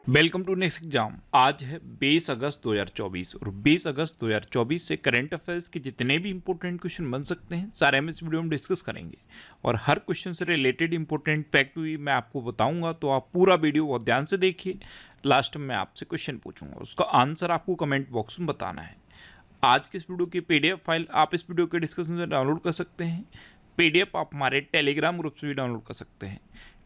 Welcome to next exam. आज है 20 अगस्त 2024 और 20 अगस्त 2024 से करंट अफेयर्स के जितने भी इंपॉर्टेंट क्वेश्चन बन सकते हैं सारे हम इस वीडियो में डिस्कस करेंगे और हर क्वेश्चन से रिलेटेड इंपॉर्टेंट फैक्ट भी मैं आपको बताऊंगा, तो आप पूरा वीडियो बहुत ध्यान से देखिए। लास्ट में मैं आपसे क्वेश्चन पूछूंगा, उसका आंसर आपको कमेंट बॉक्स में बताना है। आज की इस वीडियो की PDF फाइल आप इस वीडियो के डिस्कशन से डाउनलोड कर सकते हैं। PDF आप हमारे टेलीग्राम ग्रुप से भी डाउनलोड कर सकते हैं।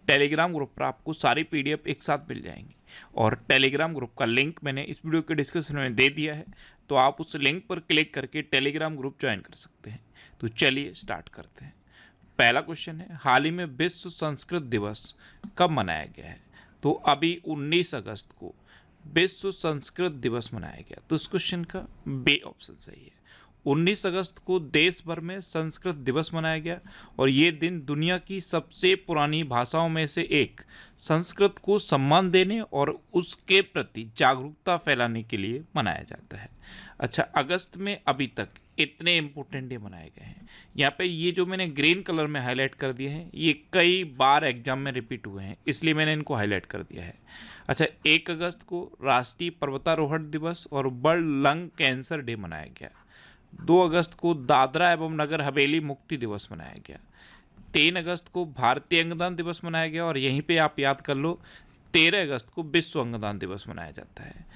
टेलीग्राम ग्रुप पर आपको सारी PDF एक साथ मिल जाएंगी और टेलीग्राम ग्रुप का लिंक मैंने इस वीडियो के डिस्क्रिप्शन में दे दिया है, तो आप उस लिंक पर क्लिक करके टेलीग्राम ग्रुप ज्वाइन कर सकते हैं। तो चलिए स्टार्ट करते हैं। पहला क्वेश्चन है, हाल ही में विश्व संस्कृत दिवस कब मनाया गया है? तो अभी 19 अगस्त को विश्व संस्कृत दिवस मनाया गया। तो इस क्वेश्चन का बी ऑप्शन सही है। 19 अगस्त को देश भर में संस्कृत दिवस मनाया गया और ये दिन दुनिया की सबसे पुरानी भाषाओं में से एक संस्कृत को सम्मान देने और उसके प्रति जागरूकता फैलाने के लिए मनाया जाता है। अच्छा, अगस्त में अभी तक इतने इम्पोर्टेंट डे मनाए गए हैं। यहाँ पे ये जो मैंने ग्रीन कलर में हाईलाइट कर दिए हैं, ये कई बार एग्जाम में रिपीट हुए हैं, इसलिए मैंने इनको हाईलाइट कर दिया है। अच्छा, 1 अगस्त को राष्ट्रीय पर्वतारोहण दिवस और वर्ल्ड लंग कैंसर डे मनाया गया। 2 अगस्त को दादरा एवं नगर हवेली मुक्ति दिवस मनाया गया। 3 अगस्त को भारतीय अंगदान दिवस मनाया गया और यहीं पे आप याद कर लो 13 अगस्त को विश्व अंगदान दिवस मनाया जाता है।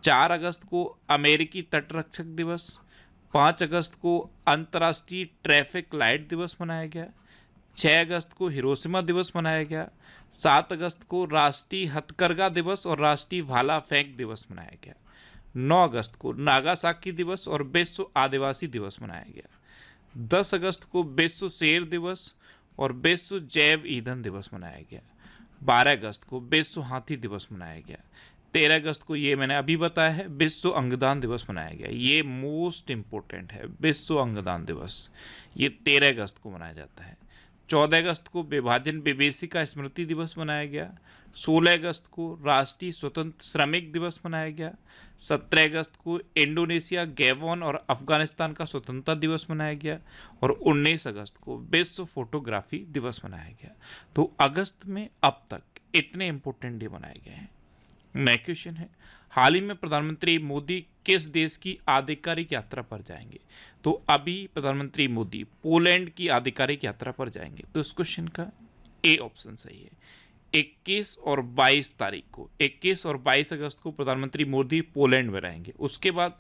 4 अगस्त को अमेरिकी तटरक्षक दिवस। 5 अगस्त को अंतर्राष्ट्रीय ट्रैफिक लाइट दिवस मनाया गया। 6 अगस्त को हिरोशिमा दिवस मनाया गया। 7 अगस्त को राष्ट्रीय हथकरघा दिवस और राष्ट्रीय भाला फेंक दिवस मनाया गया। 9 अगस्त को नागासाकी दिवस और विश्व आदिवासी दिवस मनाया गया। 10 अगस्त को विश्व शेर दिवस और विश्व जैव ईंधन दिवस मनाया गया। 12 अगस्त को विश्व हाथी दिवस मनाया गया। 13 अगस्त को ये मैंने अभी बताया है विश्व अंगदान दिवस मनाया गया। ये मोस्ट इम्पोर्टेंट है, विश्व अंगदान दिवस ये 13 अगस्त को मनाया जाता है। 14 अगस्त को विभाजन विभीषिका स्मृति दिवस मनाया गया। 16 अगस्त को राष्ट्रीय स्वतंत्र श्रमिक दिवस मनाया गया। 17 अगस्त को इंडोनेशिया, गैबोन और अफगानिस्तान का स्वतंत्रता दिवस मनाया गया और 19 अगस्त को विश्व फोटोग्राफी दिवस मनाया गया। तो अगस्त में अब तक इतने इंपॉर्टेंट डे मनाए गए हैं। नेक्स्ट क्वेश्चन है, हाल ही में प्रधानमंत्री मोदी किस देश की आधिकारिक यात्रा पर जाएंगे? तो अभी प्रधानमंत्री मोदी पोलैंड की आधिकारिक यात्रा पर जाएंगे। तो इस क्वेश्चन का ए ऑप्शन सही है। 21 और 22 तारीख को 21 और 22 अगस्त को प्रधानमंत्री मोदी पोलैंड में रहेंगे। उसके बाद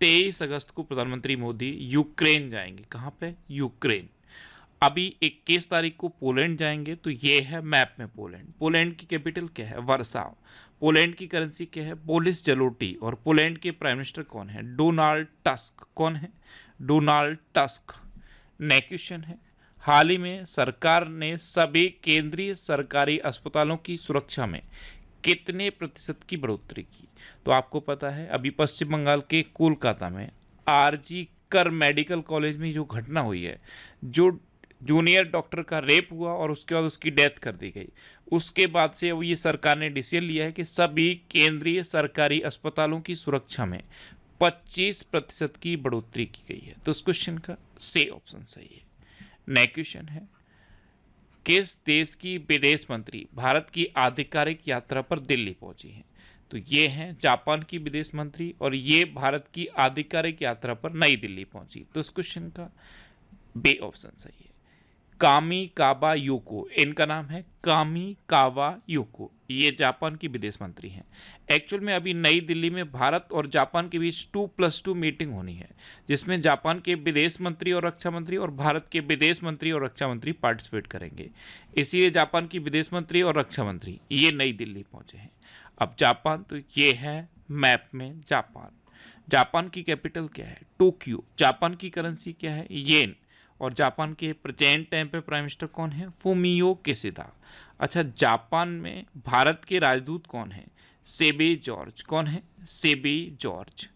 23 अगस्त को प्रधानमंत्री मोदी यूक्रेन जाएंगे। कहाँ पे? यूक्रेन। अभी 21 तारीख को पोलैंड जाएंगे, तो ये है मैप में पोलैंड। पोलैंड की कैपिटल क्या है? वर्साव। पोलैंड की करेंसी क्या है? बोरिस जलोटी। और पोलैंड के प्राइम मिनिस्टर कौन है? Donald tusk. कौन है? Donald tusk. नेक्स्ट क्वेश्चन है, हाल ही में सरकार ने सभी केंद्रीय सरकारी अस्पतालों की सुरक्षा में कितने प्रतिशत की बढ़ोतरी की? तो आपको पता है अभी पश्चिम बंगाल के कोलकाता में आरजी कर मेडिकल कॉलेज में जो घटना हुई है, जो जूनियर डॉक्टर का रेप हुआ और उसके बाद उसकी डेथ कर दी गई, उसके बाद से अब ये सरकार ने डिसीजन लिया है कि सभी केंद्रीय सरकारी अस्पतालों की सुरक्षा में 25% की बढ़ोतरी की गई है। तो इस क्वेश्चन का सी ऑप्शन सही है। नेक्स्ट क्वेश्चन है, किस देश की विदेश मंत्री भारत की आधिकारिक यात्रा पर दिल्ली पहुंची हैं? तो ये हैं जापान की विदेश मंत्री और ये भारत की आधिकारिक यात्रा पर नई दिल्ली पहुंची। तो इस क्वेश्चन का बी ऑप्शन सही है। कामी कावा योको, इनका नाम है कामी कावा योको, ये जापान की विदेश मंत्री हैं। एक्चुअल में अभी नई दिल्ली में भारत और जापान के बीच 2+2 मीटिंग होनी है, जिसमें जापान के विदेश मंत्री और रक्षा मंत्री और भारत के विदेश मंत्री और रक्षा मंत्री पार्टिसिपेट करेंगे। इसीलिए जापान की विदेश मंत्री और रक्षा मंत्री ये नई दिल्ली पहुंचे हैं। अब जापान, तो ये है मैप में जापान। जापान की कैपिटल क्या है? टोक्यो। जापान की करेंसी क्या है? येन। और जापान के प्रेजेंट टाइम पे प्राइम मिनिस्टर कौन है? Fumio Kishida. अच्छा, जापान में भारत के राजदूत कौन है? सेबे जॉर्ज। कौन है? सेबे जॉर्ज।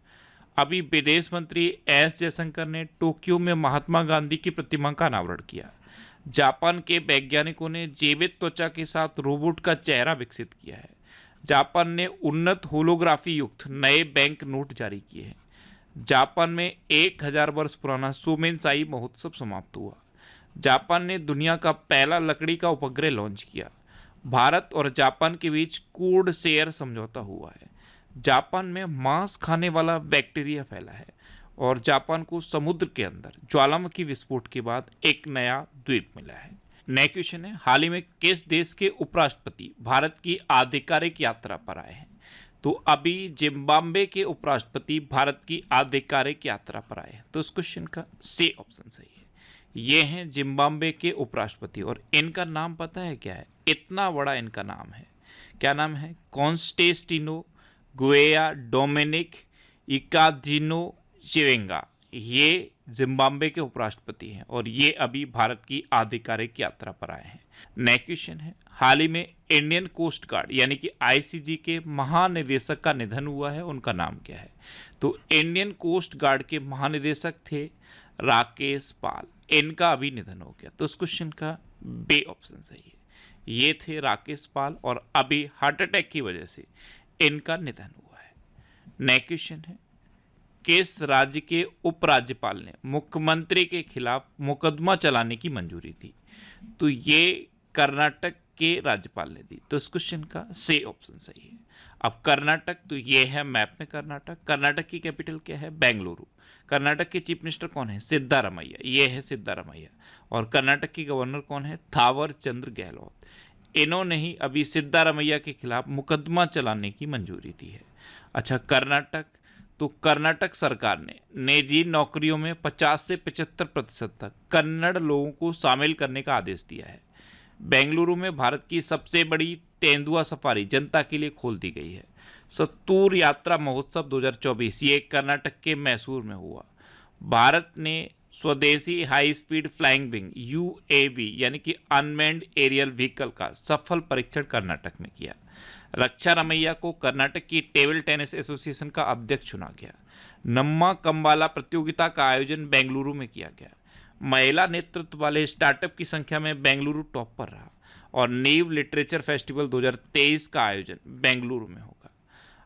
अभी विदेश मंत्री एस जयशंकर ने टोक्यो में महात्मा गांधी की प्रतिमा का अनावरण किया। जापान के वैज्ञानिकों ने जीवित त्वचा के साथ रोबोट का चेहरा विकसित किया है। जापान ने उन्नत होलोग्राफी युक्त नए बैंक नोट जारी किए हैं। जापान में 1000 वर्ष पुराना सोमेनसाई महोत्सव समाप्त हुआ। जापान ने दुनिया का पहला लकड़ी का उपग्रह लॉन्च किया भारत और जापान के बीच कोड शेयर समझौता हुआ है। जापान में मांस खाने वाला बैक्टीरिया फैला है और जापान को समुद्र के अंदर ज्वालामुखी विस्फोट के बाद एक नया द्वीप मिला है। नया क्वेश्चन है, हाल ही में किस देश के उपराष्ट्रपति भारत की आधिकारिक यात्रा पर आए हैं? तो अभी जिम्बाब्वे के उपराष्ट्रपति भारत की आधिकारिक यात्रा पर आए हैं। तो इस क्वेश्चन का सी ऑप्शन सही है। ये हैं जिम्बाब्वे के उपराष्ट्रपति और इनका नाम पता है क्या है? इतना बड़ा इनका नाम है, क्या नाम है? कॉन्स्टेंटिनो गुएया डोमिनिक इकाजिनो चिवेंगा। ये जिम्बाब्वे के उपराष्ट्रपति हैं और ये अभी भारत की आधिकारिक यात्रा पर आए हैं। नेक्स्ट क्वेश्चन है, हाल ही में इंडियन कोस्ट गार्ड यानी कि आईसीजी के महानिदेशक का निधन हुआ है, उनका नाम क्या है? तो इंडियन कोस्ट गार्ड के महानिदेशक थे राकेश पाल, इनका अभी निधन हो गया। तो इस क्वेश्चन का बी ऑप्शन सही है। ये थे राकेश पाल और अभी हार्ट अटैक की वजह से इनका निधन हुआ है। नेक्स्ट क्वेश्चन है, किस राज्य के उपराज्यपाल ने मुख्यमंत्री के खिलाफ मुकदमा चलाने की मंजूरी दी? तो ये कर्नाटक के राज्यपाल ने दी। तो इस क्वेश्चन का सी ऑप्शन सही है। अब कर्नाटक, तो ये है मैप में कर्नाटक। कर्नाटक की कैपिटल क्या है? बेंगलुरु। कर्नाटक के चीफ मिनिस्टर कौन है? सिद्धारमैया, ये है सिद्धारमैया। और कर्नाटक के गवर्नर कौन है? थावर चंद्र गहलोत। इन्होंने ही अभी सिद्धारमैया के खिलाफ मुकदमा चलाने की मंजूरी दी है। अच्छा, कर्नाटक, तो कर्नाटक सरकार ने निजी नौकरियों में 50 से 75% तक कन्नड़ लोगों को शामिल करने का आदेश दिया है। बेंगलुरु में भारत की सबसे बड़ी तेंदुआ सफारी जनता के लिए खोल दी गई है। सत्तूर यात्रा महोत्सव 2024 ये कर्नाटक के मैसूर में हुआ। भारत ने स्वदेशी high speed flying wing UAV यानी कि अनमैन्ड एरियल व्हीकल का सफल परीक्षण कर्नाटक में किया। रक्षा रमैया को कर्नाटक की टेबल टेनिस एसोसिएशन का अध्यक्ष चुना गया। नम्मा कंबाला प्रतियोगिता का आयोजन बेंगलुरु में किया गया। महिला नेतृत्व वाले स्टार्टअप की संख्या में बेंगलुरु टॉप पर रहा और नीव लिटरेचर फेस्टिवल 2023 का आयोजन बेंगलुरु में होगा।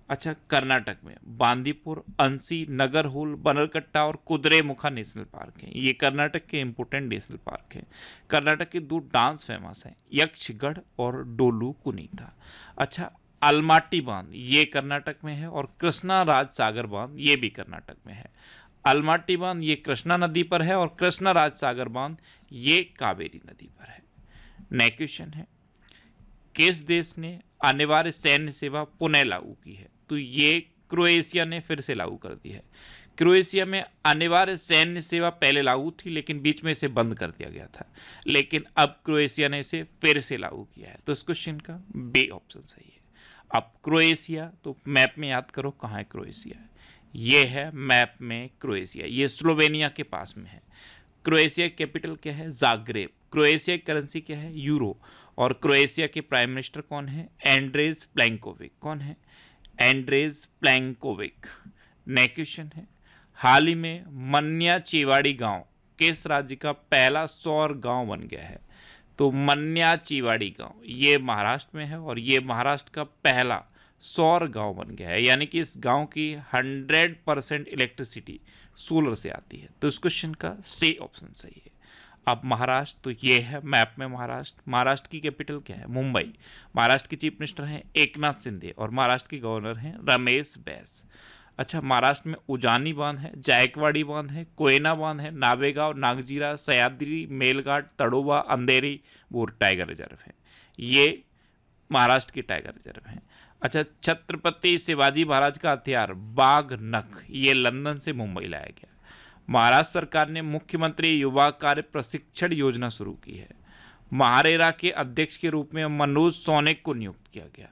अच्छा, कर्नाटक में बांदीपुर, अंसी, नगरहोल, बनरकट्टा और कुद्रेमुखा नेशनल पार्क हैं। ये कर्नाटक के इंपोर्टेंट नेशनल पार्क हैं। कर्नाटक के 2 डांस फेमस हैं, यक्षगढ़ और डोलू कुनीता। अच्छा, अलमाटी बांध ये कर्नाटक में है और कृष्णा राज सागर बांध ये भी कर्नाटक में है। अलमाटी बांध ये कृष्णा नदी पर है और कृष्णा राज सागर बांध ये कावेरी नदी पर है। नेक्स्ट क्वेश्चन है, किस देश ने अनिवार्य सैन्य सेवा पुनः लागू की है? तो ये क्रोएशिया ने फिर से लागू कर दी है। क्रोएशिया में अनिवार्य सैन्य सेवा पहले लागू थी लेकिन बीच में इसे बंद कर दिया गया था, लेकिन अब क्रोएशिया ने इसे फिर से लागू किया है। तो इस क्वेश्चन का बी ऑप्शन सही है। अब क्रोएशिया, तो मैप में याद करो कहाँ है क्रोएशिया? ये है मैप में क्रोएशिया, ये स्लोवेनिया के पास में है। क्रोएशिया की कैपिटल क्या है? जाग्रेब। क्रोएशिया की करेंसी क्या है? यूरो। और क्रोएशिया के प्राइम मिनिस्टर कौन है? एंड्रेज प्लेंकोविक। कौन है? एंड्रेज प्लेंकोविक। नेक्स्ट क्वेश्चन है, हाल ही में मन्या चेवाड़ी गांव किस राज्य का पहला सौर गांव बन गया है? तो मन्या चेवाड़ी गांव ये महाराष्ट्र में है और ये महाराष्ट्र का पहला सौर गांव बन गया है, यानी कि इस गांव की 100% इलेक्ट्रिसिटी सोलर से आती है। तो इस क्वेश्चन का सी ऑप्शन सही है। अब महाराष्ट्र, तो ये है मैप में महाराष्ट्र। महाराष्ट्र की कैपिटल क्या है? मुंबई। महाराष्ट्र के चीफ मिनिस्टर हैं एकनाथ शिंदे और महाराष्ट्र के गवर्नर हैं रमेश बैस। अच्छा, महाराष्ट्र में उजानी बांध है, जायकवाड़ी बांध है, कोयना बांध है, नावेगांव, नागजीरा, सह्याद्री, मेलघाट, तड़ोबा, अंधेरी बोर टाइगर रिजर्व है। ये महाराष्ट्र के टाइगर रिजर्व हैं। अच्छा, छत्रपति शिवाजी महाराज का हथियार बाघ नख ये लंदन से मुंबई लाया गया। महाराष्ट्र सरकार ने मुख्यमंत्री युवा कार्य प्रशिक्षण योजना शुरू की है। महारेरा के अध्यक्ष के रूप में मनोज सोनेक को नियुक्त किया गया।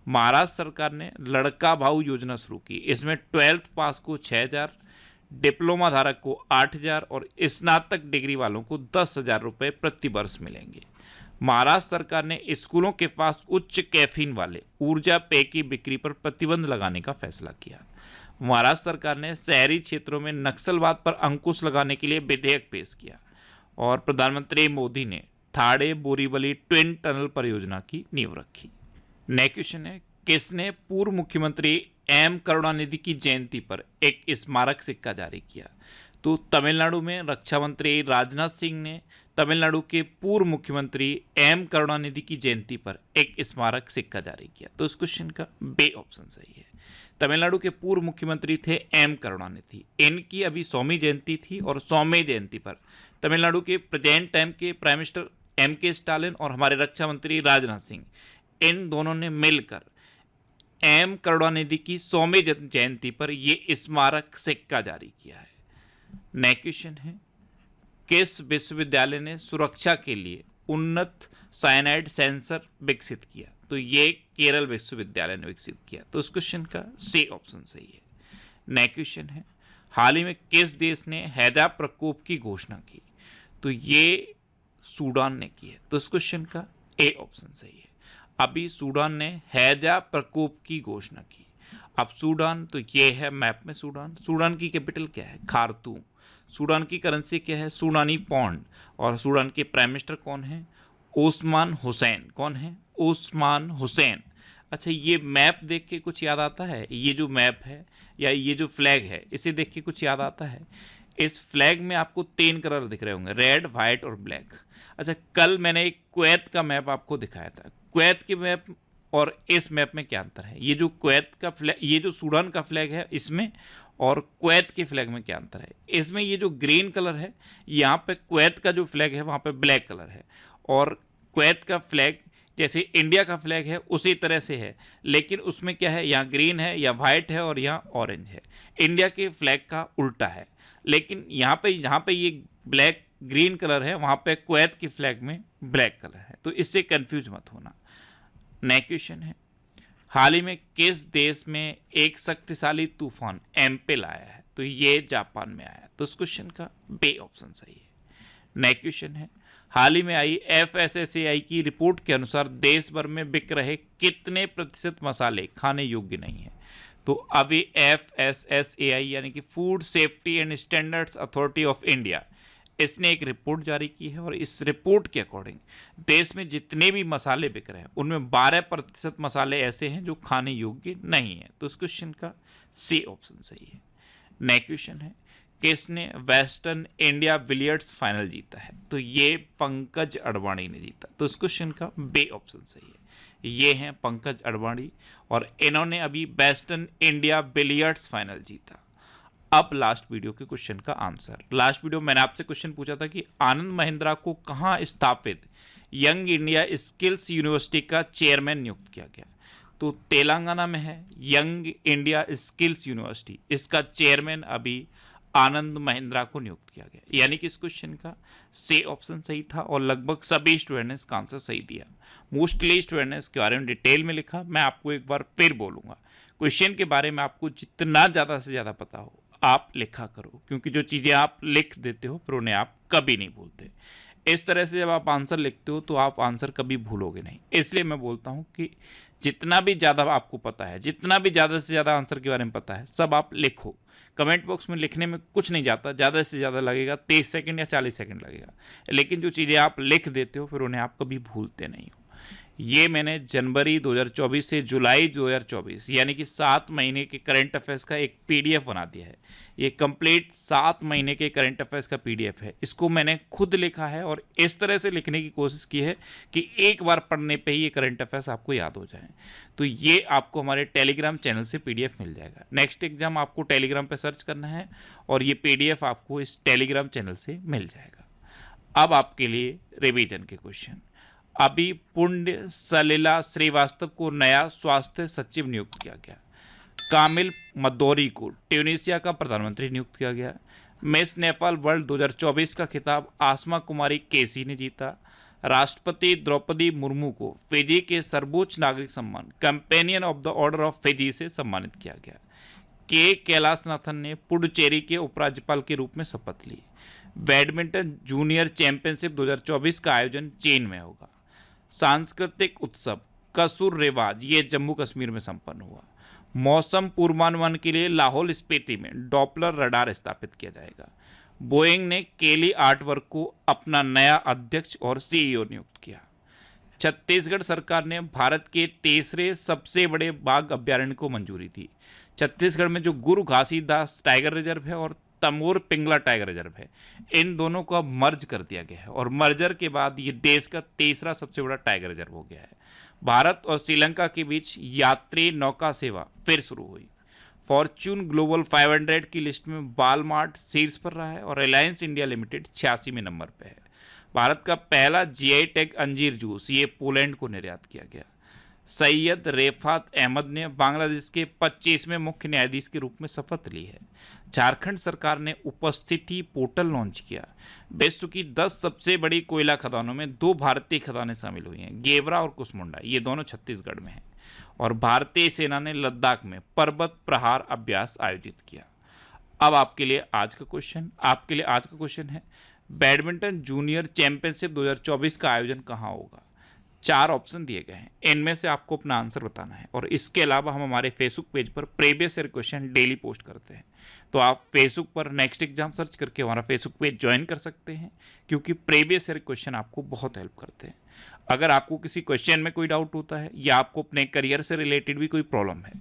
महाराष्ट्र सरकार ने लड़का भाऊ योजना शुरू की। इसमें 12th पास को 6,000, डिप्लोमा धारक को 8,000 और स्नातक डिग्री वालों को 10,000 रुपये प्रति वर्ष मिलेंगे। महाराष्ट्र सरकार ने स्कूलों के पास उच्च कैफीन वाले ऊर्जा पेय की बिक्री पर प्रतिबंध लगाने का फैसला किया। महाराष्ट्र सरकार ने शहरी क्षेत्रों में नक्सलवाद पर अंकुश लगाने के लिए विधेयक पेश किया और प्रधानमंत्री मोदी ने थाड़े बोरीवली ट्विन टनल परियोजना की नींव रखी। नेक्स्ट क्वेश्चन है, किसने पूर्व मुख्यमंत्री एम करुणानिधि की जयंती पर एक स्मारक सिक्का जारी किया? तो तमिलनाडु में रक्षा मंत्री राजनाथ सिंह ने तमिलनाडु के पूर्व मुख्यमंत्री एम करुणानिधि की जयंती पर एक स्मारक सिक्का जारी किया। तो इस क्वेश्चन का बे ऑप्शन सही है। तमिलनाडु के पूर्व मुख्यमंत्री थे एम करुणानिधि। इनकी अभी 100वीं जयंती थी और 100वीं जयंती पर तमिलनाडु के प्रेजेंट टाइम के प्राइम मिनिस्टर एम के स्टालिन और हमारे रक्षा मंत्री राजनाथ सिंह, इन दोनों ने मिलकर एम करुणानिधि की 100वीं जयंती पर ये स्मारक सिक्का जारी किया है। नेक्स्ट क्वेश्चन है, किस विश्वविद्यालय ने सुरक्षा के लिए उन्नत साइनाइड सेंसर विकसित किया? तो ये केरल विश्वविद्यालय ने विकसित किया। तो इस क्वेश्चन का सी ऑप्शन सही है। नेक्स्ट क्वेश्चन है, हाल ही में किस देश ने हैजा प्रकोप की घोषणा की? तो ये सूडान ने की है। तो इस क्वेश्चन का ए ऑप्शन सही है। अभी सूडान ने हैजा प्रकोप की घोषणा की। अब सूडान, तो ये है मैप में सूडान। सूडान की कैपिटल क्या है? खार्तूम। सूडान की करेंसी क्या है? सूडानी पौंड। और सूडान के प्राइम मिनिस्टर कौन है? ओस्मान हुसैन। कौन है? ओस्मान हुसैन। अच्छा, ये मैप देख के कुछ याद आता है? ये जो मैप है या ये जो फ्लैग है, इसे देख के कुछ याद आता है? इस फ्लैग में आपको 3 कलर दिख रहे होंगे, रेड, वाइट और ब्लैक। अच्छा, कल मैंने एक कुवैत का मैप आपको दिखाया था। कुवैत के मैप और इस मैप में क्या अंतर है? ये जो कुवैत का फ्लैग, ये जो सूडान का फ्लैग है, इसमें और कुवैत के फ्लैग में क्या अंतर है? इसमें ये जो ग्रीन कलर है, यहाँ पे कुवैत का जो फ्लैग है वहाँ पे ब्लैक कलर है, और कुवैत का फ्लैग जैसे इंडिया का फ्लैग है उसी तरह से है, लेकिन उसमें क्या है, यहाँ ग्रीन है या वाइट है और यहाँ ऑरेंज है। इंडिया के फ्लैग का उल्टा है, लेकिन यहाँ पे ये ब्लैक ग्रीन कलर है, वहाँ पे कुवैत की फ्लैग में ब्लैक कलर है। तो इससे कंफ्यूज मत होना। नेक्स्ट क्वेश्चन है, हाल ही में किस देश में एक शक्तिशाली तूफान एम्पेल आया है? तो ये जापान में आया। तो इस क्वेश्चन का बे ऑप्शन सही है। नेक्स्ट क्वेश्चन है, हाल ही में आई FSSAI की रिपोर्ट के अनुसार देश भर में बिक रहे कितने प्रतिशत मसाले खाने योग्य नहीं है? तो अभी FSSAI यानी कि food safety and standards authority of India, इसने एक रिपोर्ट जारी की है और इस रिपोर्ट के अकॉर्डिंग देश में जितने भी मसाले बिक रहे हैं उनमें 12% मसाले ऐसे हैं जो खाने योग्य नहीं है। तो इस क्वेश्चन का सी ऑप्शन सही है। नेक्स्ट क्वेश्चन है, किसने वेस्टर्न इंडिया बिलियर्ड्स फाइनल जीता है? तो ये पंकज अडवाणी ने जीता। तो इस क्वेश्चन का बे ऑप्शन सही है। ये हैं पंकज अडवाणी और इन्होंने अभी वेस्टर्न इंडिया बिलियर्ड्स फाइनल जीता। अब लास्ट वीडियो के क्वेश्चन का आंसर। लास्ट वीडियो मैंने आपसे क्वेश्चन पूछा था कि आनंद महिंद्रा को कहाँ स्थापित यंग इंडिया स्किल्स यूनिवर्सिटी का चेयरमैन नियुक्त किया गया? तो तेलंगाना में है यंग इंडिया स्किल्स यूनिवर्सिटी। इसका चेयरमैन अभी आनंद महिंद्रा को नियुक्त किया गया। यानी कि इस क्वेश्चन का सी ऑप्शन सही था और लगभग सभी स्टूडेंट ने इसका आंसर सही दिया। मोस्टली स्टूडेंट ने इसके बारे में डिटेल में लिखा। मैं आपको एक बार फिर बोलूँगा, क्वेश्चन के बारे में आपको जितना ज़्यादा से ज़्यादा पता हो आप लिखा करो, क्योंकि जो चीज़ें आप लिख देते हो फिर उन्हें आप कभी नहीं भूलते। इस तरह से जब आप आंसर लिखते हो तो आप आंसर कभी भूलोगे नहीं। इसलिए मैं बोलता हूँ कि जितना भी ज़्यादा आपको पता है, जितना भी ज़्यादा से ज़्यादा आंसर के बारे में पता है, सब आप लिखो। कमेंट बॉक्स में लिखने में कुछ नहीं जाता, ज़्यादा से ज़्यादा लगेगा 23 सेकंड या 40 सेकंड लगेगा, लेकिन जो चीज़ें आप लिख देते हो फिर उन्हें आप कभी भूलते नहीं हो। ये मैंने जनवरी 2024 से जुलाई 2024 यानी कि 7 महीने के करंट अफेयर्स का एक PDF बना दिया है। ये कंप्लीट 7 महीने के करंट अफेयर्स का PDF है। इसको मैंने खुद लिखा है और इस तरह से लिखने की कोशिश की है कि एक बार पढ़ने पे ही ये करंट अफेयर्स आपको याद हो जाए। तो ये आपको हमारे टेलीग्राम चैनल से PDF मिल जाएगा। नेक्स्ट एग्जाम आपको टेलीग्राम पर सर्च करना है और ये PDF आपको इस टेलीग्राम चैनल से मिल जाएगा। अब आपके लिए रिवीजन के क्वेश्चन। अभी पुण्य सलिला श्रीवास्तव को नया स्वास्थ्य सचिव नियुक्त किया गया। कामिल मदौरी को ट्यूनीशिया का प्रधानमंत्री नियुक्त किया गया। मिस नेपाल वर्ल्ड 2024 का खिताब आसमा कुमारी केसी ने जीता। राष्ट्रपति द्रौपदी मुर्मू को फिजी के सर्वोच्च नागरिक सम्मान companion of the order of Fiji से सम्मानित किया गया। के कैलाशनाथन ने पुडुचेरी के उपराज्यपाल के रूप में शपथ ली। बैडमिंटन जूनियर चैंपियनशिप 2024 का आयोजन चीन में होगा। सांस्कृतिक उत्सव कसुर रिवाज ये जम्मू कश्मीर में संपन्न हुआ। मौसम पूर्वानुमान के लिए लाहौल स्पीति में डॉपलर रडार स्थापित किया जाएगा। बोइंग ने केली आर्टवर्क को अपना नया अध्यक्ष और CEO नियुक्त किया। छत्तीसगढ़ सरकार ने भारत के तीसरे सबसे बड़े बाघ अभ्यारण्य को मंजूरी दी। छत्तीसगढ़ में जो गुरु घासीदास टाइगर रिजर्व है और तमोर पिंगला टाइगर रिजर्व है, इन दोनों को अब मर्ज कर दिया गया है और मर्जर के बाद ये देश का तीसरा सबसे बड़ा टाइगर रिजर्व हो गया है। भारत और श्रीलंका के बीच यात्री नौका सेवा फिर शुरू हुई। फॉर्च्यून ग्लोबल 500 की लिस्ट में वालमार्ट शीर्ष पर रहा है और रिलायंस इंडिया लिमिटेड 86वें नंबर पर है। भारत का पहला जीआई टैग अंजीर जूस ये पोलैंड को निर्यात किया गया। सैयद रेफात अहमद ने बांग्लादेश के 25वें मुख्य न्यायाधीश के रूप में शपथ ली है। झारखंड सरकार ने उपस्थिति पोर्टल लॉन्च किया। विश्व की 10 सबसे बड़ी कोयला खदानों में 2 भारतीय खदानें शामिल हुई हैं, गेवरा और कुसमुंडा, ये दोनों छत्तीसगढ़ में हैं। और भारतीय सेना ने लद्दाख में पर्वत प्रहार अभ्यास आयोजित किया। अब आपके लिए आज का क्वेश्चन है, बैडमिंटन जूनियर चैंपियनशिप 2024 का आयोजन कहाँ होगा? 4 ऑप्शन दिए गए हैं, इनमें से आपको अपना आंसर बताना है। और इसके अलावा हम हमारे फेसबुक पेज पर previous year question daily post करते हैं, तो आप फेसबुक पर नेक्स्ट एग्जाम सर्च करके हमारा फेसबुक पेज ज्वाइन कर सकते हैं, क्योंकि प्रीवियस ईयर क्वेश्चन आपको बहुत हेल्प करते हैं। अगर आपको किसी क्वेश्चन में कोई डाउट होता है या आपको अपने करियर से रिलेटेड भी कोई प्रॉब्लम है,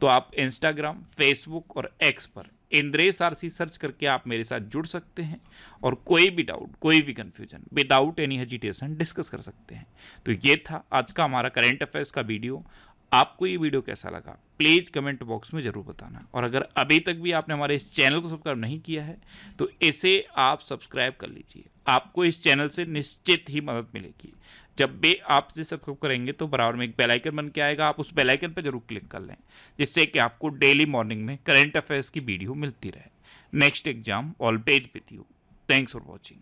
तो आप इंस्टाग्राम, फेसबुक और एक्स पर इंद्रेश आरसी सर्च करके आप मेरे साथ जुड़ सकते हैं और कोई भी डाउट, कोई भी confusion without any hesitation discuss कर सकते हैं। तो ये था आज का हमारा करंट अफेयर्स का वीडियो। आपको ये वीडियो कैसा लगा प्लीज़ कमेंट बॉक्स में ज़रूर बताना। और अगर अभी तक भी आपने हमारे इस चैनल को सब्सक्राइब नहीं किया है तो इसे आप सब्सक्राइब कर लीजिए, आपको इस चैनल से निश्चित ही मदद मिलेगी। जब भी आप इसे सब्सक्राइब करेंगे तो बराबर में एक बेल आइकन बन के आएगा, आप उस बेल आइकन पर जरूर क्लिक कर लें, जिससे कि आपको डेली मॉर्निंग में करंट अफेयर्स की वीडियो मिलती रहे। Next exam always with you. Thanks for watching.